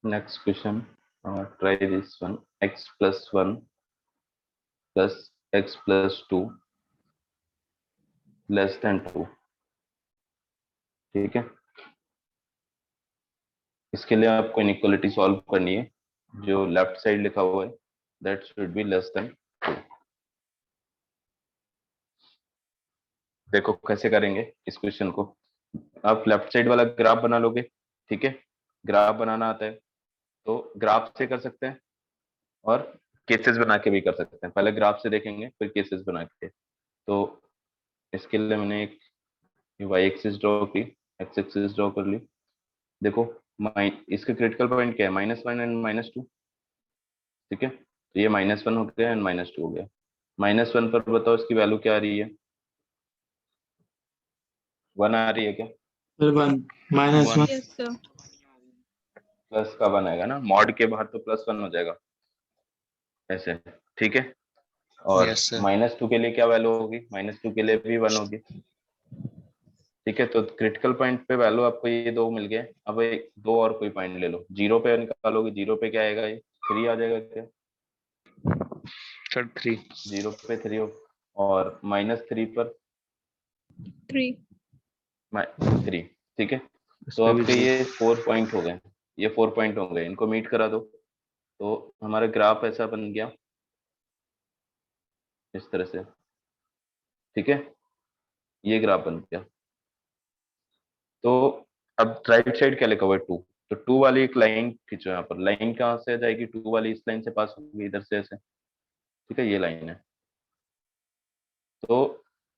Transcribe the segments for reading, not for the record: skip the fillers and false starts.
Next question. Try this one. X plus 1 plus x plus 2 less than 2. ठीक है, इसके लिए आपको इनइक्वालिटी सॉल्व करनी है। जो लेफ्ट साइड लिखा हुआ है that should be less than 2। देखो कैसे करेंगे इस क्वेश्चन को। आप लेफ्ट साइड वाला ग्राफ बना लोगे। ठीक है, ग्राफ बनाना आता है तो ग्राफ से कर सकते हैं और केसेस बना के भी कर सकते हैं। पहले ग्राफ से देखेंगे फिर केसेस बना के। तो इसके लिए मैंने एक वाई एक्सिस ड्रॉ की, एक्स एक्सिस ड्रॉ कर ली। देखो इसका क्रिटिकल पॉइंट क्या है, -1 एंड -2। ठीक है, तो ये -1 हो गया एंड -2 हो गया। -1 पर बताओ इसकी वैल्यू क्या आ रही है, 1 आ रही है क्या? One -1 Yes, sir. प्लस का 1 आएगा ना, मॉड के बाहर तो +1 हो जाएगा ऐसे। ठीक है, और यस सर। -2 के लिए क्या वैल्यू होगी, -2 के लिए भी 1 होगी। ठीक है, तो क्रिटिकल पॉइंट पे वैल्यू आपको ये दो मिल गए। अब एक दो और कोई पॉइंट ले लो, 0 पे निकालोगे, 0 पे क्या आएगा, ये 3 आ जाएगा क्या? सर 3। 0 पे 3 हो, और -3 पर 3. 3। ठीक है, तो इसमें भी आपके 3। ये 4 पॉइंट हो गए, ये 4 पॉइंट हो गए, इनको मीट करा दो तो हमारा ग्राफ ऐसा बन गया इस तरह से। ठीक है, ये ग्राफ बन गया। तो अब राइट साइड क्या लिखा हुआ है, 2। तो 2 वाली एक लाइन खींचो यहाँ पर। लाइन कहाँ से जाएगी, 2 वाली इस लाइन से पास होगी, इधर से ऐसे। ठीक है, ये लाइन है। तो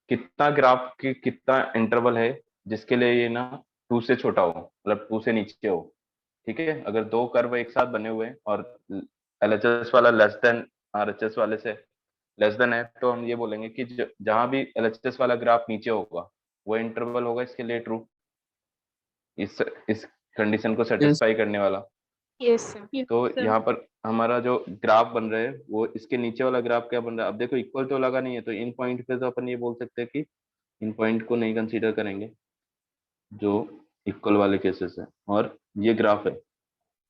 कितना ग्राफ की कितना इंटरवल है जिसके लिए ये ना 2 से छोटा हो, मतलब 2 से नीचे हो। ठीक है, अगर दो कर्व एक साथ बने हुए हैं और एलएचएस वाला लेस देन आरएचएस वाले से लेस देन है, तो हम ये बोलेंगे कि जहां भी एलएचएस वाला ग्राफ नीचे होगा वो इंटरवल होगा इसके लिए ट्रू, इस कंडीशन को सेटिस्फाई करने वाला। Yes, sir. Yes, तो sir. यहाँ पर हमारा जो ग्राफ बन रहा है वो इसके नीचे वाला ग्राफ क्या बन रहा है। अब देखो इक्वल तो लगा नहीं है, तो इन पॉइंट पे तो अपन ये बोल सकते हैं कि इन पॉइंट को नहीं कंसीडर करेंगे जो इक्वल वाले केसेस है। और ये ग्राफ है,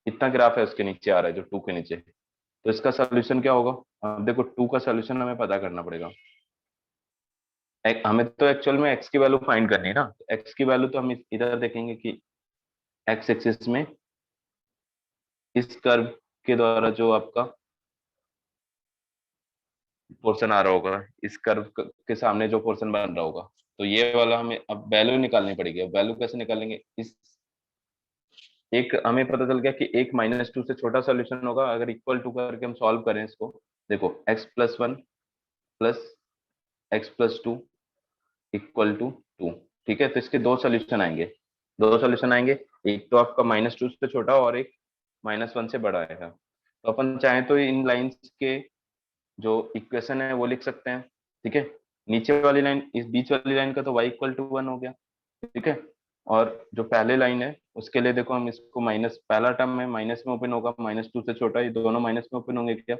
इतना ग्राफ है उसके नीचे आ रहा है जो 2 के नीचे। तो इसका सोल्यूशन क्या होगा। अब देखो 2 का सोल्यूशन हमें पता करना पड़ेगा। हमें तो एक्चुअल में x की वैल्यू फाइंड करनी है ना। x की वैल्यू तो हम इधर देखेंगे कि x एक्सिस में इस कर्व के द्वारा जो आपका पोर्शन आ रहा होगा, इस कर्व के सामने जो पोर्शन बन रहा होगा, तो ये वाला हमें अब वैल्यू निकालनी पड़ेगी। अब वैल्यू कैसे निकालेंगे, इस एक हमें पता चल गया कि एक -2 से छोटा सोल्यूशन होगा अगर इक्वल टू करके हम सॉल्व करें इसको। देखो x+1 plus x+2 equal to 2। ठीक है, तो इसके दो सोल्यूशन आएंगे, दो सोल्यूशन आएंगे। एक तो आपका -2 से छोटा और एक -1 से बड़ा आएगा। तो अपन चाहें तो इन लाइंस के जो इक्वेशन है वो लिख सकते हैं। ठीक है, नीचे वाली लाइन, इस बीच वाली लाइन का तो y=1 हो गया। ठीक है, और जो पहले लाइन है उसके लिए देखो हम इसको माइनस, पहला टर्म है माइनस में ओपन होगा, -2 से छोटा, ये दोनों माइनस में ओपन होंगे क्या,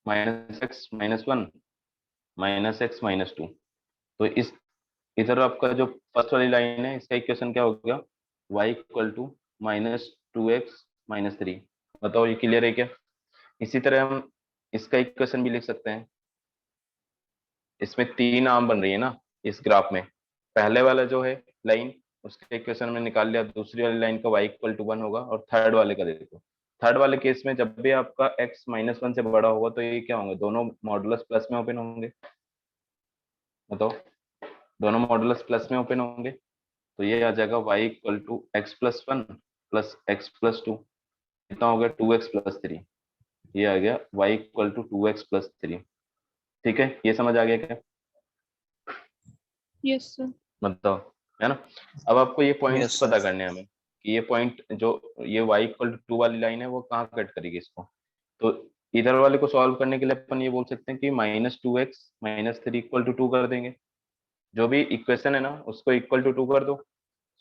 -x-1 -x-2। तो इस इधर आपका जो फर्स्ट वाली लाइन है इसका इक्वेशन क्या हो गया, y=-2x-3। बताओ ये क्लियर है क्या। इसी तरह हम इसका इक्वेशन भी लिख सकते हैं। इसमें 3 आर्म बन रही है ना इस ग्राफ में। पहले वाला जो है लाइन उसके इक्वेशन में निकाल लिया, दूसरी वाली लाइन का y=1 होगा, और थर्ड वाले का देखो। थर्ड वाले केस में जब भी आपका x -1 से बड़ा होगा तो ये क्या होंगे, दोनों मॉडुलस प्लस में ओपन होंगे। बताओ, दोनों मॉडुलस प्लस में ओपन होंगे, तो ये आ जाएगा y=x+1 प्लस x+2। कितना हो गया, 2x+3। ये आ गया y=2x+3। ठीक है, ये समझ आ गया क्या। Yes, sir. मतलब है ना। अब आपको ये पॉइंट्स यस पता सर। करने हैं हमें कि ये पॉइंट जो ये y=2 वाली लाइन है वो कहाँ कट करेगी इसको। तो इधर वाले को सॉल्व करने के लिए अपन ये बोल सकते हैं कि -2x-3 = 2 कर देंगे। जो भी इक्वेशन है ना उसको =2 कर दो।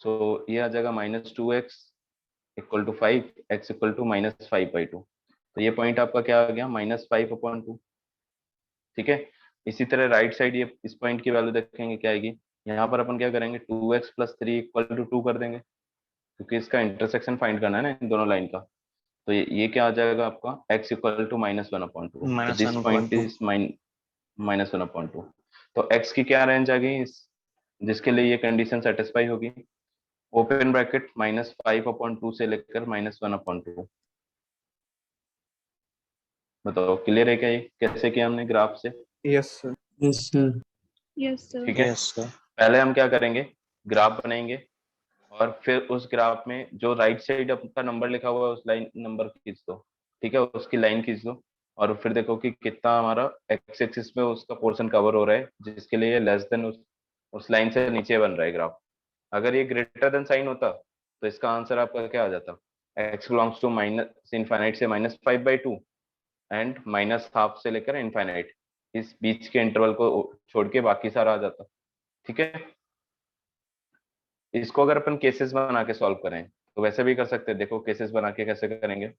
सो ये आ जाएगा -2x = 5, x = -5/2। तो ये पॉइंट आपका क्या आ गया, -5/2। ठीक है, इसी तरह राइट साइड ये इस पॉइंट की वैल्यू देखेंगे क्या आएगी। यहाँ पर अपन क्या करेंगे, 2x + 3 = 2 कर देंगे, क्योंकि इसका इंटरसेक्शन फाइंड करना है ना इन दोनों लाइन का। तो ये क्या आ जाएगा आपका x इक्वल टू -1/2, तो -1/2। This point is -1/2। तो x की क्या रेंज आ गई जिसके लिए ये कंडीशन सेटिस्फाई होगी, ओपन ब्रैकेट -5/2 से लेकर -1/2। बताओ क्लियर है क्या, ये कैसे किया हमने ग्राफ से? Yes sir. Yes, sir. Yes, sir. ठीक है, यस सर। पहले हम क्या करेंगे, ग्राफ बनाएंगे और फिर उस ग्राफ में जो राइट साइड आपका नंबर लिखा हुआ है उस लाइन नंबर खींच दो, ठीक है, उसकी लाइन खींच दो और फिर देखो कि कितना हमारा एक्स एक्सिस में उसका पोर्शन कवर हो रहा है जिसके लिए लेस देन उस लाइन से नीचे बन रहा है ग्राफ। अगर ये ग्रेटर देन साइन होता तो इसका आंसर आपका क्या आ जाता, x belongs to minus infinite से -5/2 एंड -12 से लेकर इनफाइनाइट, इस बीच के इंटरवल को छोड़ के बाकी सारा आ जाता। ठीक है, इसको अगर अपन केसेस बना के सॉल्व करें तो वैसे भी कर सकते हैं। देखो केसेस बना के कैसे करेंगे।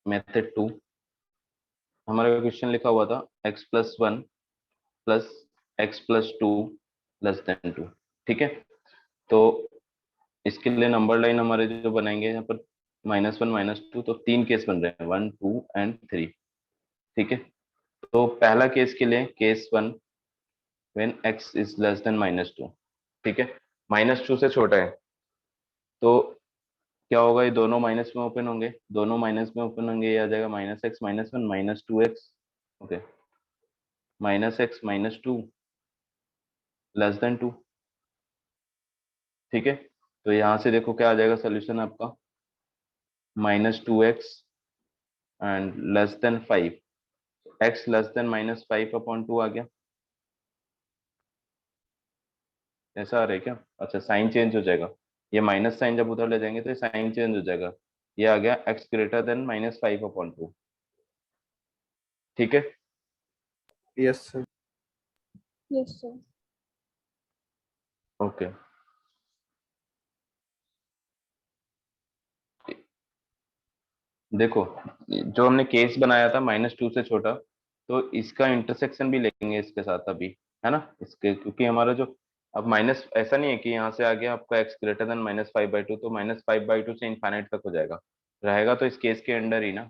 मेथड 2, हमारा क्वेश्चन लिखा हुआ था x+1 plus x+2 less than 2। ठीक है, तो इसके लिए नंबर लाइन हमारे जो बनाएंगे यहाँ पर -1 -2, तो 3 केस बन रहे हैं 1 2 एंड 3। ठीक है, तो पहला केस के लिए case 1 when x is less then -2। ठीक है, -2 से छोटा है तो क्या होगा, ये दोनों माइनस में ओपन होंगे, दोनों माइनस में ओपन होंगे, ये आ जाएगा -x -1 -2x। Okay, -x -2 less than 2। ठीक है, तो यहाँ से देखो क्या आ जाएगा सोल्यूशन आपका, -2x and less than 5, x less than -5/2 आ गया। ऐसा आ रहा है क्या? अच्छा, साइन चेंज हो जाएगा, ये माइनस साइन जब उधर ले जाएंगे तो ये साइन चेंज हो जाएगा, ये आ गया x ग्रेटर देन -5/2। ठीक है, yes sir. Yes, sir. Okay. देखो जो हमने केस बनाया था -2 से छोटा, तो इसका इंटरसेक्शन भी लेंगे इसके साथ अभी, है ना, इसके, क्योंकि हमारा जो अब माइनस ऐसा नहीं है कि यहाँ से आ गया आपका x ग्रेटर देन -5/2, तो -5/2 से इनफाइनाइट तक हो जाएगा, रहेगा तो इस केस के अंडर ही ना।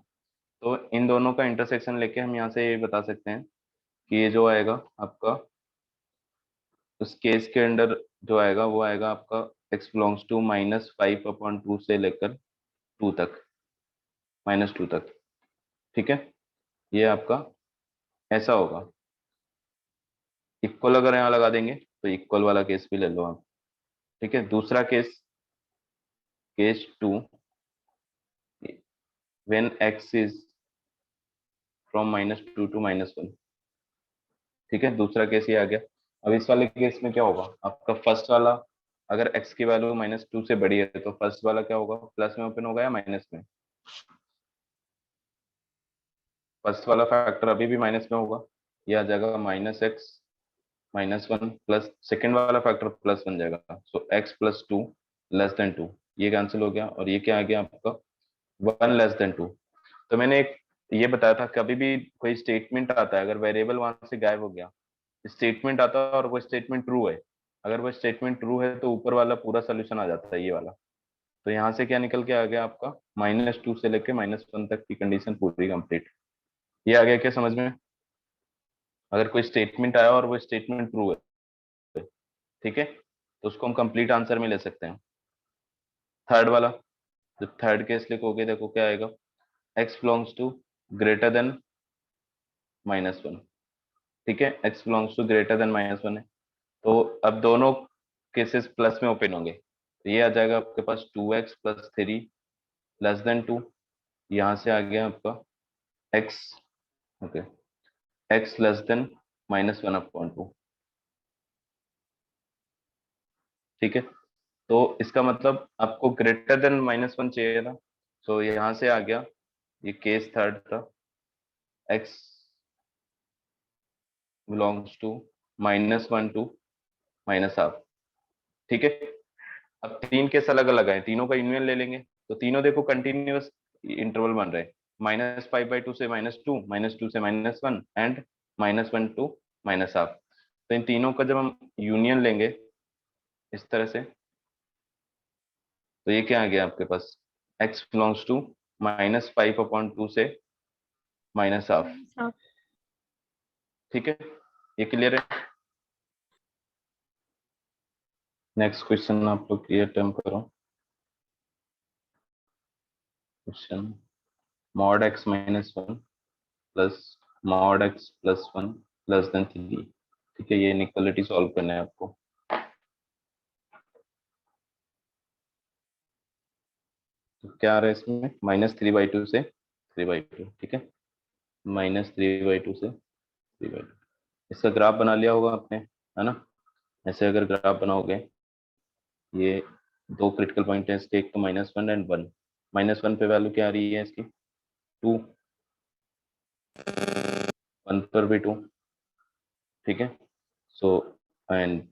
तो इन दोनों का इंटरसेक्शन लेके हम यहाँ से ये बता सकते हैं कि ये जो आएगा आपका उस केस के अंडर जो आएगा वो आएगा आपका x बिलोंग्स टू -5/2 से लेकर 2 तक, -2 तक। ठीक है, ये आपका ऐसा होगा। इक्वल अगर यहाँ लगा देंगे तो इक्वल वाला केस भी ले लो आप। ठीक है, दूसरा case, case 2 when x is from -2 to -1। ठीक है, दूसरा केस ये आ गया। अब इस वाले केस में क्या होगा, आपका फर्स्ट वाला अगर x की वैल्यू -2 से बड़ी है तो फर्स्ट वाला क्या होगा, प्लस में ओपन होगा या माइनस में? फर्स्ट वाला फैक्टर अभी भी माइनस में होगा, ये आ जाएगा -x -1 प्लस सेकेंड वाला फैक्टर प्लस बन जाएगा, सो x+2 लेस देन 2, ये कैंसिल हो गया और ये क्या आ गया आपका 1 लेस देन 2। तो मैंने एक ये बताया था, कभी भी कोई स्टेटमेंट आता है अगर वेरिएबल वहां से गायब हो गया, स्टेटमेंट आता है और वो स्टेटमेंट ट्रू है, अगर वो स्टेटमेंट ट्रू है तो ऊपर वाला पूरा सोल्यूशन आ जाता है ये वाला। तो यहाँ से क्या निकल के आ गया आपका -2 से लेके -1 तक की कंडीशन पूरी कंप्लीट। ये आ गया क्या समझ में? अगर कोई स्टेटमेंट आया और वो स्टेटमेंट ट्रू है, ठीक है, तो उसको हम कंप्लीट आंसर में ले सकते हैं। थर्ड वाला, जब थर्ड केस लिखोगे देखो क्या आएगा, x belongs to greater than -1। ठीक है, x belongs to greater than -1 है, तो अब दोनों केसेस प्लस में ओपन होंगे, तो ये आ जाएगा आपके पास 2x + 3 लेस देन 2। यहाँ से आ गया आपका x, okay, x less than -1/2। ठीक है, तो इसका मतलब आपको ग्रेटर देन -1 चाहिए था, तो यहाँ से आ गया, ये केस थर्ड था, x बिलोंग्स टू -1 टू -1/2। ठीक है, अब 3 केस अलग अलग है, तीनों का यूनियन ले लेंगे, तो तीनों देखो कंटिन्यूअस इंटरवल बन रहे हैं, -5/2 से -2, -2 से -1 एंड -1 टू -1/2। तो इन तीनों का जब हम यूनियन लेंगे इस तरह से, तो ये क्या आ गया आपके पास, x बिलोंग्स टू -5/2 से -12। half. ठीक है, ये क्लियर है। नेक्स्ट क्वेश्चन आप लोग ये अटेम्प्ट करो। Question mod x - 1 plus mod x + 1 less than 3। ठीक है, ये इनइक्वालिटी सॉल्व करना है आपको। तो क्या आ रहा है इसमें, -3/2 से 3/2। ठीक है, -3/2 से 3/2। इसका ग्राफ बना लिया होगा आपने, है ना। ऐसे अगर ग्राफ बनाओगे, ये दो क्रिटिकल पॉइंट है इसके, एक तो -1 एंड 1। -1 पे वैल्यू क्या आ रही है इसकी, 2, 1 पर भी 2। ठीक है, सो एंड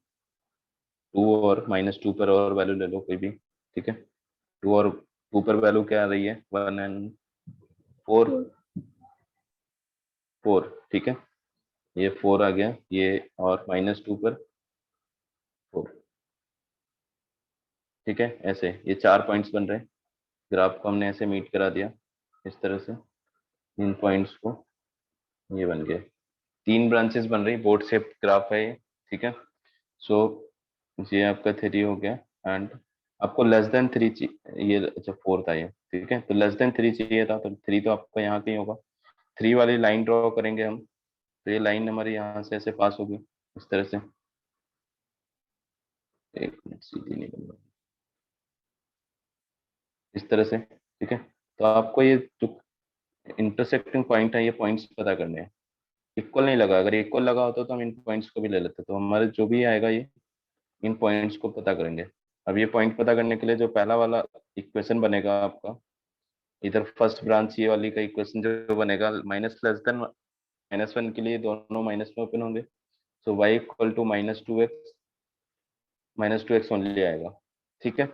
2 और -2 पर और वैल्यू ले लो कोई भी। ठीक है, 2 और 2 पर वैल्यू क्या आ रही है, 1 एंड 4, 4। ठीक है, ये 4 आ गया, ये और -2 पर 4। ठीक है, ऐसे ये 4 पॉइंट्स बन रहे हैं। ग्राफ को हमने ऐसे मीट करा दिया इस तरह से, इन पॉइंट्स को, ये बन गए 3 ब्रांचेस बन रही, बोर्ड शेप ग्राफ है ये। ठीक है, सो ये आपका 3 हो गया, एंड आपको लेस देन 3 चाहिए, ये अच्छा 4 था ये। ठीक है, तो लेस देन 3 चाहिए था, तो 3 तो आपका यहाँ कहीं होगा। 3 वाली लाइन ड्रॉ करेंगे हम, तो ये लाइन हमारी यहाँ से ऐसे पास होगी इस तरह से। एक मिनट, सीधी नहीं बन रही इस तरह से। ठीक है, तो आपको ये जो इंटरसेक्टिंग पॉइंट है, ये पॉइंट्स पता करने हैं। इक्वल नहीं लगा, अगर इक्वल लगा होता तो हम इन पॉइंट्स को भी ले लेते, तो हमारे जो भी आएगा ये इन पॉइंट्स को पता करेंगे। अब ये पॉइंट पता करने के लिए जो पहला वाला इक्वेशन बनेगा आपका, इधर फर्स्ट ब्रांच ये वाली का इक्वेशन जो बनेगा, माइनस लेस देन -1 के लिए दोनों माइनस में ओपन होंगे। So y equal to -2x only आएगा। ठीक है,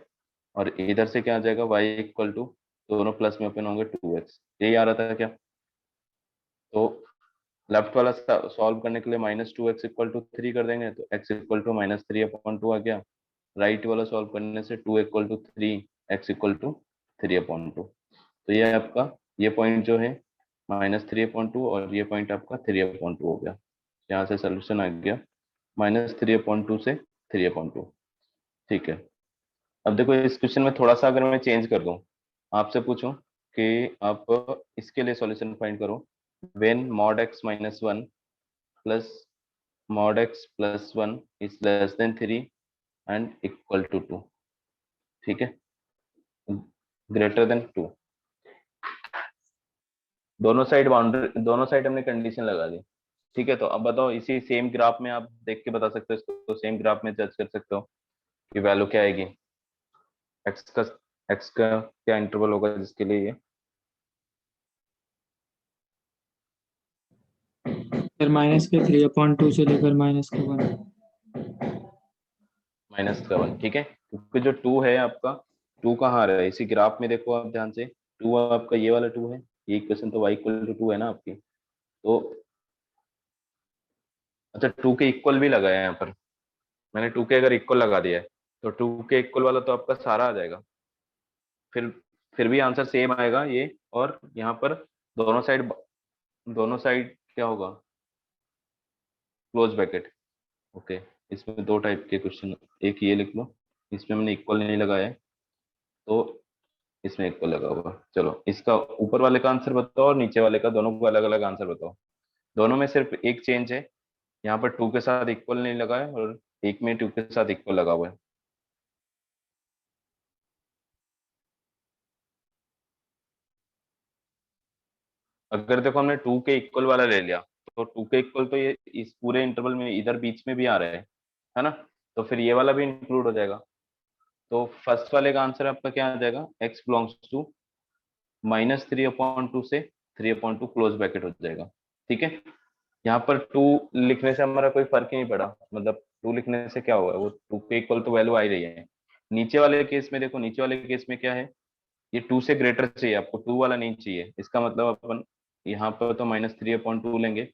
और इधर से क्या आ जाएगा, y इक्वल टू, दोनों प्लस में ओपन होंगे 2x। यही आ रहा था क्या। तो लेफ्ट वाला सॉल्व करने के लिए -2x इक्वल टू 3 कर देंगे, तो x इक्वल टू -3/2 आ गया। राइट वाला सॉल्व करने से 2 equal to 3, x equal to 3/2। तो ये आपका ये पॉइंट जो है -3/2, और ये पॉइंट आपका 3/2 हो गया। यहाँ से सोल्यूशन आ गया -3/2 से 3/2। ठीक है, अब देखो इस क्वेश्चन में थोड़ा सा अगर मैं चेंज कर दूं, आपसे पूछूं कि आप इसके लिए सॉल्यूशन फाइंड करो, when mod x - 1 plus mod x + 1 is less than 3 and equal to 2। ठीक है, ग्रेटर देन 2। दोनों साइड बाउंड्री, दोनों साइड हमने कंडीशन लगा दी। ठीक है, तो अब बताओ, इसी सेम ग्राफ में आप देख के बता सकते हो इसको, तो सेम ग्राफ में जज कर सकते हो कि वैल्यू क्या आएगी, एक्स का क्या इंटरवल होगा जिसके लिए ये फिर -3/2 से लेकर -1। -1। ठीक है, क्योंकि जो 2 है आपका, 2 कहाँ आ रहा है इसी ग्राफ में, देखो आप ध्यान से, 2 आपका ये वाला 2 है, ये इक्वेशन तो y इक्वल टू 2 है ना आपकी। तो अच्छा, 2 के इक्वल भी लगा है यहाँ पर, मैंने 2 के अगर इक्वल लगा दिया है, तो 2 के इक्वल वाला तो आपका सारा आ जाएगा। फिर फिर भी आंसर सेम आएगा ये, और यहाँ पर दोनों साइड क्या होगा, क्लोज ब्रैकेट। ओके, इसमें 2 टाइप के क्वेश्चन, एक ये लिख लो, इसमें मैंने इक्वल नहीं लगाया है, तो इसमें इक्वल लगा होगा। चलो, इसका ऊपर वाले का आंसर बताओ और नीचे वाले का, दोनों को अलग अलग आंसर बताओ। दोनों में सिर्फ एक चेंज है, यहाँ पर 2 के साथ इक्वल नहीं लगा है, और एक में 2 के साथ इक्वल लगा हुआ है। अगर देखो हमने 2 के इक्वल वाला ले लिया, तो 2 के इक्वल तो ये इस पूरे इंटरवल में इधर बीच में भी आ रहा है ना, तो फिर ये वाला भी इंक्लूड हो जाएगा। तो फर्स्ट वाले का आंसर आपका क्या आ जाएगा, x बिलोंग्स टू -3/2 से 3/2 क्लोज ब्रैकेट हो जाएगा। ठीक है, यहाँ पर 2 लिखने से हमारा कोई फर्क ही नहीं पड़ा, मतलब 2 लिखने से क्या हुआ, वो 2 के इक्वल तो वैल्यू आ ही रही है। नीचे वाले केस में देखो, नीचे वाले केस में क्या है, ये 2 से ग्रेटर चाहिए आपको, 2 वाला नहीं चाहिए। इसका मतलब अपन यहाँ पर तो -3/2 लेंगे,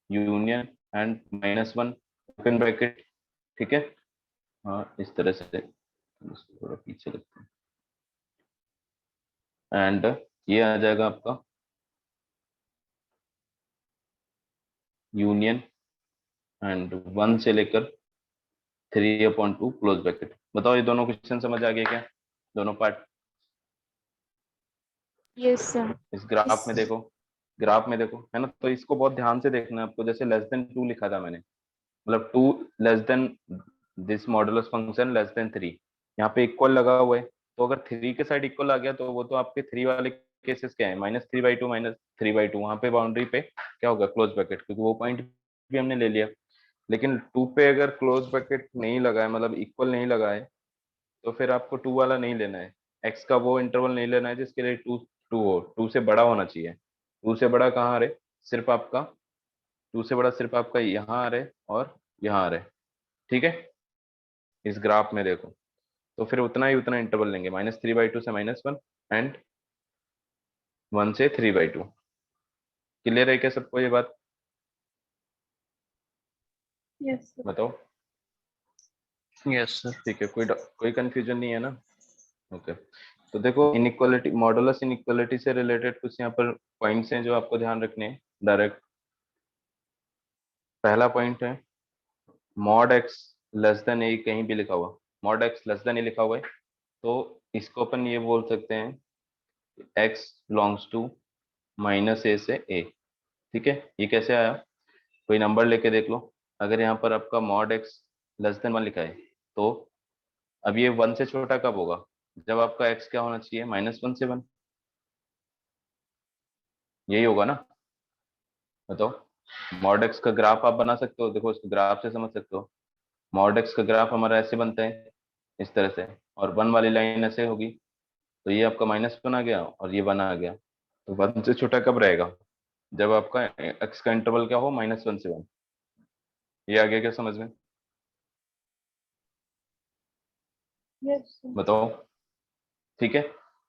यूनियन एंड -1 ओपन ब्रैकेट। ठीक है, हाँ इस तरह से, इसको थोड़ा पीछे लगते हैं। एंड ये आ जाएगा आपका यूनियन एंड 1 से लेकर 3/2 क्लोज ब्रैकेट। बताओ ये दोनों क्वेश्चन समझ आ गए क्या, दोनों पार्ट? Yes, sir. इस ग्राफ में देखो, ग्राफ में देखो, है ना? तो इसको बहुत ध्यान से देखना है आपको। जैसे लेस देन 2 लिखा था मैंने, मतलब 2 less than this modulus function less than 3, यहाँ पे इक्वल लगा हुआ है। तो अगर 3 के साइड इक्वल आ गया तो वो तो आपके 3 वाले केसेस क्या है, -3/2 -3/2, वहां पे बाउंड्री पे क्या होगा, क्लोज ब्रैकेट, क्योंकि वो पॉइंट भी हमने ले लिया। लेकिन 2 पे अगर क्लोज ब्रैकेट नहीं लगा है, मतलब इक्वल नहीं लगा है, तो फिर आपको 2 वाला नहीं लेना है। एक्स का वो इंटरवल नहीं लेना है जिसके लिए 2 2 हो, 2 से बड़ा होना चाहिए। 2 से बड़ा कहाँ आ रहे, सिर्फ आपका 2 से बड़ा सिर्फ आपका यहाँ आ रहे और यहाँ आ रहे, ठीक है? इस ग्राफ में देखो, तो फिर उतना इंटरवल लेंगे, -3/2 से -1 एंड 1 से 3/2। क्लियर है क्या सबको ये बात? Yes, sir. बताओ। Yes sir. ठीक है, कोई कंफ्यूजन नहीं है ना? ओके। तो देखो, इनइक्वालिटी, मॉडुलस इनइक्वालिटी से रिलेटेड कुछ यहाँ पर पॉइंट्स हैं जो आपको ध्यान रखने हैं डायरेक्ट। पहला पॉइंट है मॉड एक्स लेस देन ए, कहीं भी लिखा हुआ मॉड एक्स लेस देन ए लिखा हुआ है, तो इसको अपन ये बोल सकते हैं एक्स बिलोंग्स टू -a से a। ठीक है, ये कैसे आया? कोई नंबर लेके देख लो। अगर यहाँ पर आपका मॉड एक्स लेस देन 1 लिखा है, तो अब ये 1 से छोटा कब होगा, जब आपका एक्स क्या होना चाहिए, -1 से 1, यही होगा ना? बताओ। मॉड एक्स का ग्राफ आप बना सकते हो, देखो इसको ग्राफ से समझ सकते हो। मॉड एक्स का ग्राफ हमारा ऐसे बनता है, इस तरह से, और 1 वाली लाइन ऐसे होगी, तो ये आपका -1 आ गया और ये 1 आ गया। तो 1 से छोटा कब रहेगा, जब आपका एक्स का इंटरवल क्या हो, -1 से 1। ये आ गया क्या समझ में? Yes, sir. बताओ। ठीक है।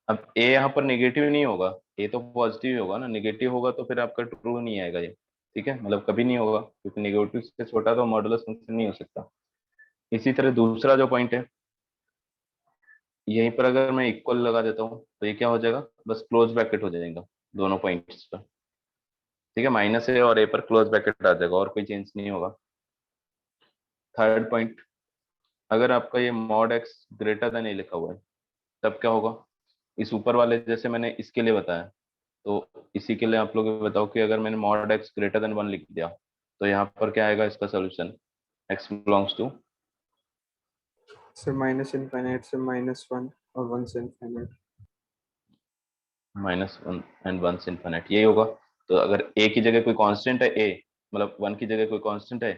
अब ए यहाँ पर नेगेटिव नहीं होगा, ए तो पॉजिटिव ही होगा ना, नेगेटिव होगा तो फिर आपका ट्रू नहीं आएगा ये। ठीक है, मतलब कभी नहीं होगा, क्योंकि नेगेटिव से छोटा तो मॉडुलस फंक्शन नहीं हो सकता। इसी तरह दूसरा जो पॉइंट है, यहीं पर अगर मैं इक्वल लगा देता हूँ तो ये क्या हो जाएगा, बस क्लोज ब्रैकेट हो जाएगा दोनों पॉइंट्स पर। ठीक है, -a और a पर क्लोज ब्रैकेट आ जाएगा और कोई चेंज नहीं होगा। थर्ड पॉइंट, अगर आपका ये मॉड एक्स ग्रेटर देन ए लिखा हुआ है, तब क्या होगा? इस ऊपर वाले जैसे मैंने इसके लिए बताया, तो इसी के लिए आप लोग ये बताओ कि अगर मैंने मॉड एक्स ग्रेटर देन 1 लिख दिया, तो यहाँ पर क्या आएगा इसका सोल्यूशन, एक्स बिलोंग्स टू से माइनस इनफाइनाइट से -1 और 1 से इनफाइनाइट। -1 एंड 1 से इन्फिनिट, यही होगा। तो अगर ए की जगह कोई कांस्टेंट है, ए मतलब 1 की जगह कोई कांस्टेंट है,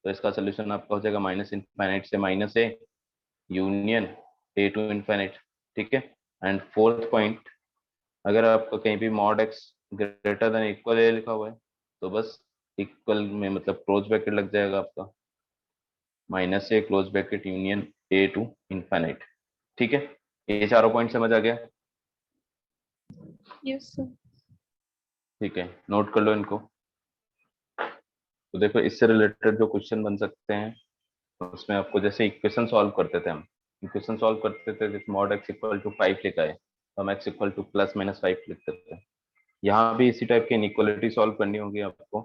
तो इसका सोल्यूशन आपका हो जाएगा -इनफिनिट से -a union a to infinite. ठीक है। एंड फोर्थ पॉइंट, अगर आपको कहीं भी mod x greater than equal a लिखा हुआ है, तो बस इक्वल में मतलब क्लोज ब्रैकेट लग जाएगा आपका, -a close bracket union a to infinite. ठीक है, ये चारों पॉइंट समझ आ गया? Yes, sir. ठीक है, नोट कर लो इनको। तो देखो, इससे रिलेटेड जो क्वेश्चन बन सकते हैं, उसमें आपको जैसे इक्वेशन सॉल्व करते थे हम, इक्वेशन सॉल्व करते थे, जैसे मॉड एक्स इक्वल टू 5 लिखा है, तो हम एक्स इक्वल टू +-5 लिखते थे। यहाँ भी इसी टाइप की इनइक्वालिटी सॉल्व करनी होगी आपको।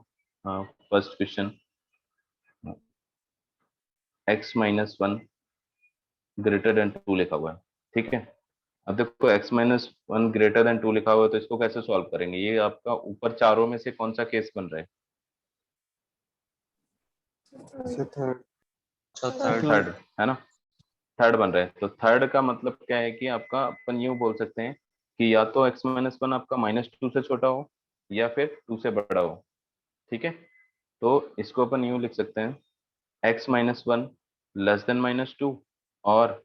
First question, x-1 greater than 2 लिखा हुआ है। ठीक है, अब देखो x-1 ग्रेटर देन 2 लिखा हुआ है, तो इसको कैसे सॉल्व करेंगे? ये आपका ऊपर चारों में से कौन सा केस बन रहा है? से थर्ड। थर्ड, है ना? थर्ड बन रहा है। तो थर्ड का मतलब क्या है कि आपका, अपन यूं बोल सकते हैं कि या तो x-1 आपका -2 से छोटा हो या फिर 2 से बड़ा हो। ठीक है, तो इसको अपन यूं लिख सकते हैं, x-1 लेस देन -2 और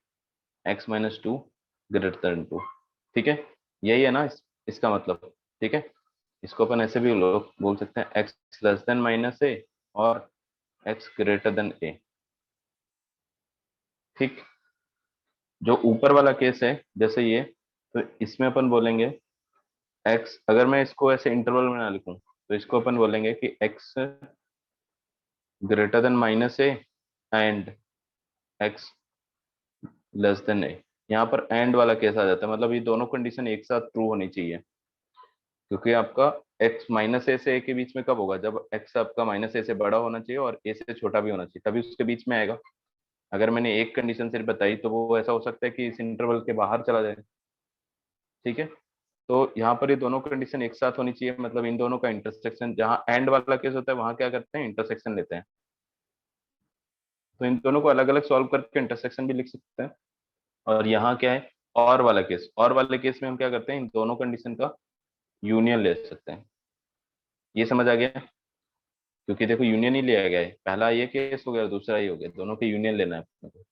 x-2 ग्रेटर देन 2। ठीक है, यही है ना इसका मतलब। ठीक है, इसको अपन ऐसे भी लोग बोल सकते हैं, x लेस देन -a और x ग्रेटर देन a। ठीक, जो ऊपर वाला केस है जैसे ये, तो इसमें अपन बोलेंगे x, अगर मैं इसको ऐसे इंटरवल में ना लिखूं, तो इसको अपन बोलेंगे कि x greater than -a and x less than a। यहाँ पर एंड वाला केस आ जाता है, मतलब ये दोनों कंडीशन एक साथ ट्रू होनी चाहिए, क्योंकि आपका x माइनस ए से ए के बीच में कब होगा, जब x आपका माइनस ए से बड़ा होना चाहिए और a से छोटा भी होना चाहिए, तभी उसके बीच में आएगा। अगर मैंने एक कंडीशन सिर्फ बताई तो वो ऐसा हो सकता है कि इस इंटरवल के बाहर चला जाए। ठीक है, तो यहाँ पर ये दोनों कंडीशन एक साथ होनी चाहिए, मतलब इन दोनों का इंटरसेक्शन, जहाँ एंड वाला केस होता है वहां क्या करते हैं, इंटरसेक्शन लेते हैं। तो इन दोनों को अलग अलग सॉल्व करके इंटरसेक्शन भी लिख सकते हैं। और यहाँ क्या है, और वाला केस, और वाले केस में हम क्या करते हैं, इन दोनों कंडीशन का यूनियन ले सकते हैं। ये समझ आ गया, क्योंकि देखो यूनियन ही लिया गया है, पहला ये केस हो गया, दूसरा ये हो गया, दोनों के यूनियन लेना है अपने को।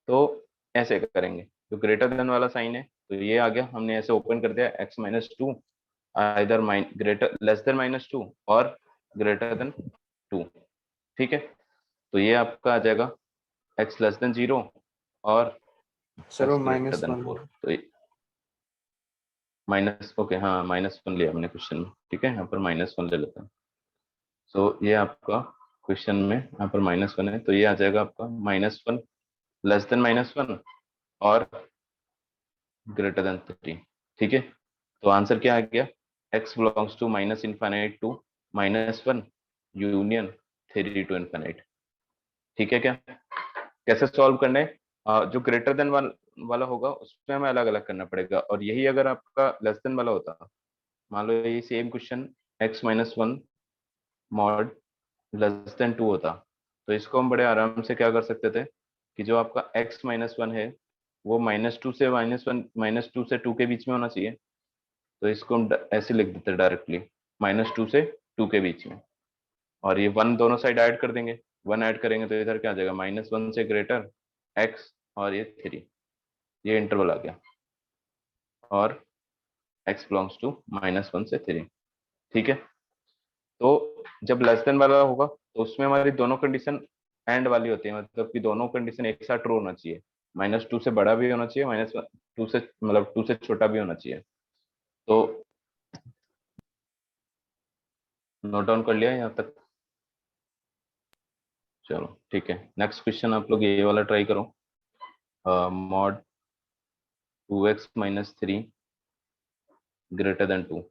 तो ऐसे करेंगे, जो ग्रेटर देन वाला साइन है तो ये आ गया, हमने ऐसे ओपन कर दिया x minus two either greater less than minus two और ग्रेटर देन टू। ठीक है, तो ये आपका आ जाएगा x लेस देन 0 और सर वो x greater minus than one 4। तो माइनस, ओके हाँ -1 लिया हमने क्वेश्चन में, ठीक है, यहाँ पर -1 ले लेते हैं। तो ये आपका क्वेश्चन में यहाँ पर -1 है, तो ये आ जाएगा आपका -1 लेस देन -1 और ग्रेटर देन 3। ठीक है, तो आंसर क्या आ गया, x belongs to minus infinite to -1 union 3 to infinite. ठीक है, क्या कैसे सॉल्व करना है, जो ग्रेटर देन वाला होगा उसमें हमें अलग अलग करना पड़ेगा, और यही अगर आपका लेस देन वाला होता, मान लो ये same question x-1 mod less than 2 होता, तो इसको हम बड़े आराम से क्या कर सकते थे कि जो आपका x-1 है वो -2 से -2 से 2 के बीच में होना चाहिए, तो इसको हम ऐसे लिख देते डायरेक्टली -2 से 2 के बीच में, और ये 1 दोनों साइड ऐड कर देंगे, 1 ऐड करेंगे तो इधर क्या आ जाएगा, -1 से ग्रेटर x और ये 3, ये इंटरवल आ गया, और x बिलोंग्स टू -1 से 3। ठीक है, तो जब लेस देन वाला होगा तो उसमें हमारी दोनों कंडीशन एंड वाली होती है, मतलब कि दोनों कंडीशन एक साथ ट्रू होना चाहिए, -2 से बड़ा भी होना चाहिए, -2 से मतलब 2 से छोटा भी होना चाहिए। तो नोट डाउन कर लिया यहाँ तक, चलो ठीक है, नेक्स्ट क्वेश्चन आप लोग ये वाला ट्राई करो, mod 2x minus 3 greater than 2।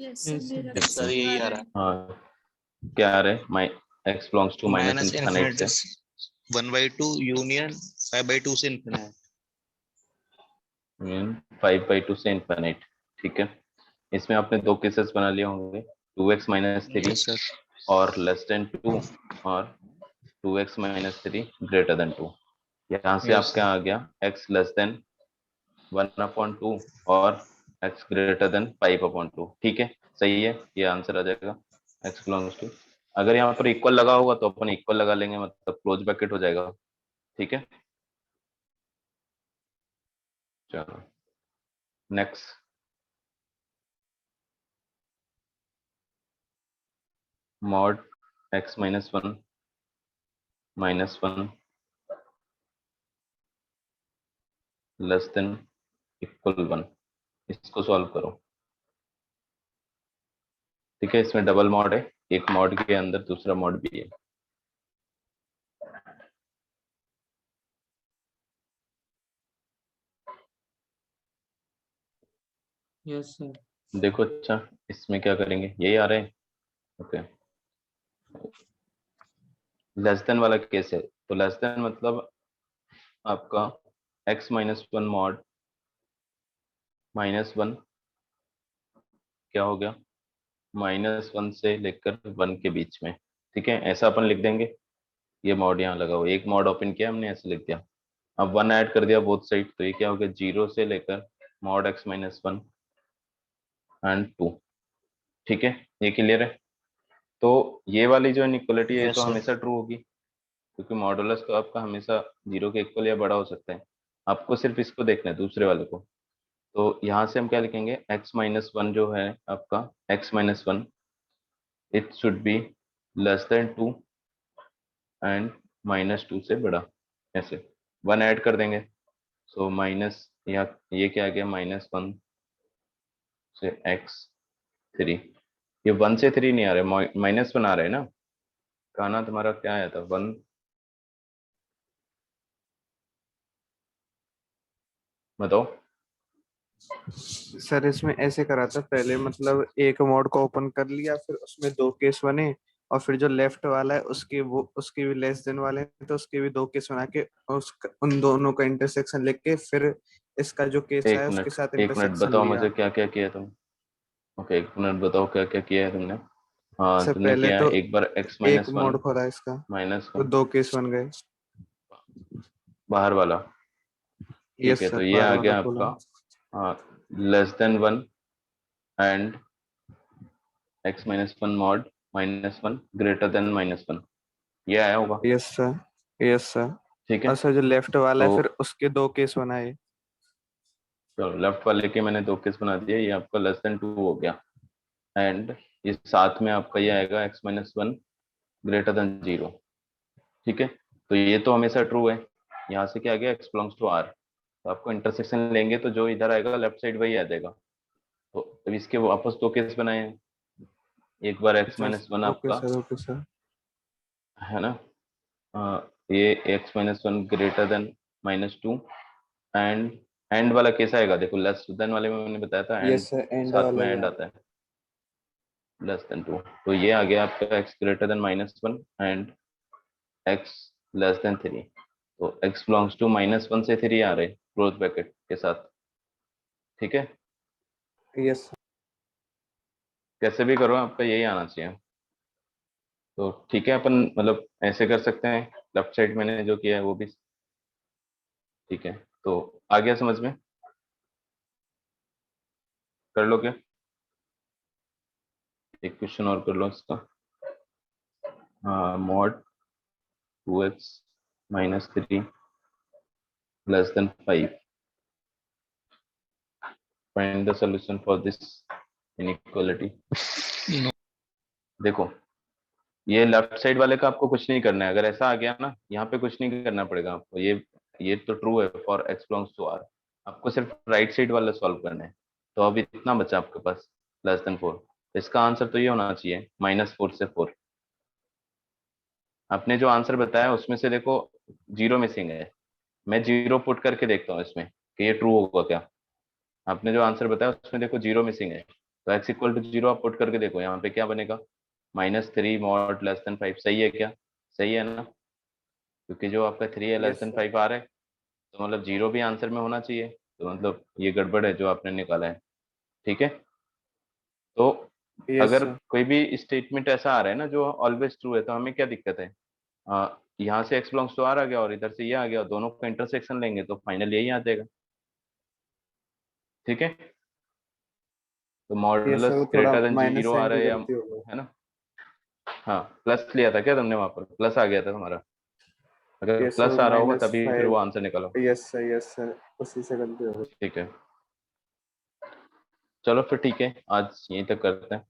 Yes, Yes, मेरा sir. भी सर same यही आ आ रहा रहा है। हाँ, क्या आ रहा है, माई x बिलोंग्स टू है माइनस माइनस इनफाइनाइट से इनफिनिटी 1/2 यूनियन 5/2 से इनफिनिट। 5/2 से इनफाइनाइट। ठीक है, इसमें आपने दो केसेस बना लिए होंगे, 2x माइनस 3 यस सर। और लेस देन 2 और 2x माइनस 3 ग्रेटर देन 2। यहाँ से यस आपका आ गया x लेस देन 1/2 और x ग्रेटर देन 5/2। ठीक है, सही है, ये आंसर आ जाएगा x बिलोंग्स टू। अगर यहाँ पर इक्वल लगा होगा तो अपन इक्वल लगा लेंगे, मतलब क्लोज ब्रैकेट हो जाएगा। ठीक है, चलो next, mod x-1 -1 less than equal 1, इसको सॉल्व करो। ठीक है, इसमें डबल मॉड है, एक मॉड के अंदर दूसरा मॉड भी है। Yes, sir. देखो, अच्छा इसमें क्या करेंगे, यही आ रहे हैं। ओके, लेस देन वाला केस है, तो लेस देन मतलब आपका x-1 मॉड -1 क्या हो गया, -1 से लेकर 1 के बीच में। ठीक है, ऐसा अपन लिख देंगे, ये मॉड यहाँ लगा हुआ, एक मॉड ओपन किया हमने, ऐसे लिख दिया। अब 1 ऐड कर दिया बोथ साइड, तो ये क्या हो गया, 0 से लेकर मॉड x-1 एंड 2। ठीक है, ये क्लियर है। तो ये वाली जो इनइक्वालिटी है ये तो यस सर। हमेशा ट्रू होगी, क्योंकि मॉडुलस तो आपका हमेशा 0 के इक्वल या बड़ा हो सकता है। आपको सिर्फ इसको देखना है, दूसरे वाले को। तो यहाँ से हम क्या लिखेंगे, x-1 जो है आपका x-1 it should be less than 2 and -2 से बड़ा, ऐसे 1 ऐड कर देंगे। सो माइनस, या ये क्या आ गया, -1 से x3 ये 1 से 3 नहीं आ रहे, -1 आ रहे हैं ना। कहना तुम्हारा क्या आया था 1, बताओ। सर इसमें ऐसे करा था पहले, मतलब एक मोड को ओपन कर लिया, फिर उसमें दो केस बने, और फिर जो लेफ्ट वाला है उसके वो उसके भी लेस देन वाले हैं, तो उसके भी दो केस बना के उन दोनों का इंटरसेक्शन लिख के फिर इसका जो केस एक आया उसके मिनट, साथ एक मिनट इंटरसेक्शन बताओ लिया। मुझे क्या क्या किया तुम। ओके, एक मिनट बताओ क्या क्या किया है तुमने। हाँ सर तुमने पहले किया है तो एक बार x एक -1 मोड खोला इसका, तो -1 दो केस बन गए। बाहर वाला। ठीक यस है, तो सर, ये बाहर आ वाला गया खोला। आपका <1 and x -1 mod -1 greater than -1, ये आया होगा। Yes sir, yes sir. ठीक है, और सर जो लेफ्ट वाला तो है फिर उसके दो केस बनाए। चलो लेफ्ट वाले के मैंने 2 केस बना दिए, ये आपका <2 हो गया। एंड ये साथ में आपका ये आएगा x -1 ग्रेटर देन 0। ठीक है, तो ये तो हमेशा ट्रू है। यहाँ से क्या आ गया, x बिलोंग्स टू r। तो आपको इंटरसेक्शन लेंगे तो जो इधर आएगा लेफ्ट साइड वही आ जाएगा। तो अब इसके वापस 2 केस बनाए हैं। एक बार x अच्छा, -1 ओके आपका सर, ओके सर। है ना, ये x -1 greater than -2 and and वाला केस आएगा। देखो लेस देन वाले में मैंने बताया था एंड, यस सर, एंड साथ वाला में ही एंड आ आता है <2। तो ये आ गया आपका x greater than -1 and x <3। तो x बिलोंग्स टू -1 से 3 आ रहे क्लोज ब्रैकेट के साथ। ठीक है, यस सर। कैसे भी करो आपका यही आना चाहिए। तो ठीक है, अपन मतलब ऐसे कर सकते हैं। लेफ्ट साइड मैंने जो किया है वो भी ठीक है। तो आ गया समझ में, कर लो क्या, एक क्वेश्चन और कर लो इसका। Mod 2x -3 <5, find the solution for this inequality. देखो, ये लेफ्ट साइड वाले का आपको कुछ नहीं करना है। अगर ऐसा आ गया ना, यहाँ पे कुछ नहीं करना पड़ेगा आपको। ये तो ट्रू है for x belongs to r। आपको सिर्फ राइट साइड वाला सॉल्व करना है। तो अब इतना बचा आपके पास <4। इसका आंसर तो ये होना चाहिए -4 से 4। आपने जो आंसर बताया उसमें से देखो 0 मिसिंग है। मैं 0 पुट करके देखता हूँ इसमें कि ये ट्रू होगा क्या। आपने जो आंसर बताया उसमें देखो 0 मिसिंग है, तो x इक्वल टू 0 आप पुट करके देखो यहाँ पे क्या बनेगा। -3 मॉड <5 सही है क्या, सही है ना, क्योंकि जो आपका 3 है यस सर, <5 आ रहा है, तो मतलब 0 भी आंसर में होना चाहिए। तो मतलब ये गड़बड़ है जो आपने निकाला है। ठीक है, तो यस अगर सर। कोई भी स्टेटमेंट ऐसा आ रहा है ना जो ऑलवेज ट्रू है, तो हमें क्या दिक्कत है। यहाँ से x बिलोंग्स टू r आ गया और इधर से ये आ गया, और दोनों का इंटरसेक्शन लेंगे तो फाइनल यही आ जाएगा। ठीक है, तो यस सर, मॉडुलस वो थोड़ा ग्रेटर देन माइनस 0 आ साइन रहा की है या, गलती हो गई। है ना। हाँ, प्लस लिया था क्या तुमने, वहां पर प्लस आ गया था तुम्हारा। अगर यस सर, प्लस वो आ रहा होगा तभी फिर वो -5। आंसर निकालो। यस सर, यस सर, उसी से गलती हो गई। ठीक है, चलो फिर ठीक है, आज यहीं तक करते हैं।